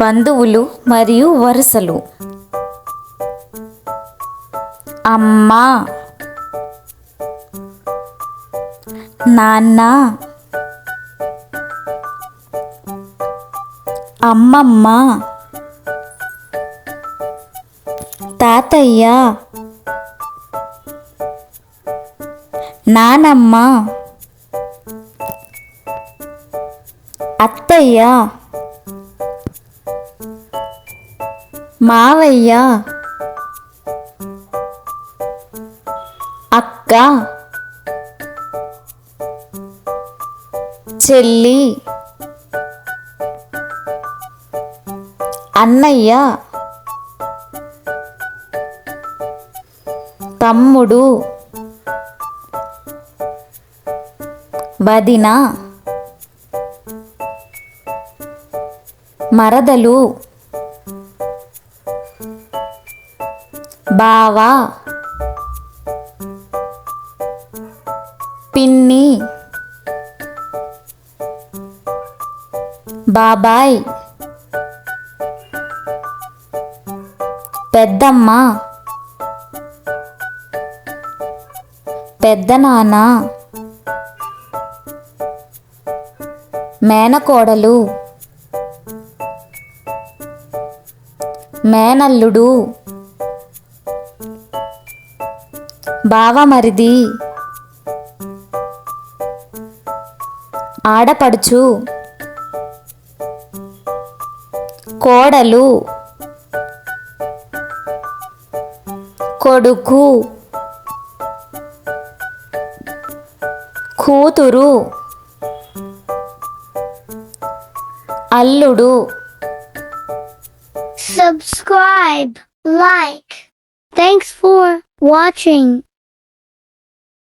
బంధువులు మరియు వరుసలు. అమ్మ, నాన్న, అమ్మమ్మ, తాతయ్య, నానమ్మ, అత్తయ్య, మావయ్య, అక్క, చెల్లి, అన్నయ్య, తమ్ముడు, వదిన, మరదలు, బావ, పిన్ని, బాబాయ్, పెద్దమ్మ, పెద్దనాన్న, మేనకోడలు, మేనల్లుడు, బావమరిది, ఆడపడుచు, కోడలు, కొడుకు, కూతురు, అల్లుడు. Subscribe, like. Thanks for watching.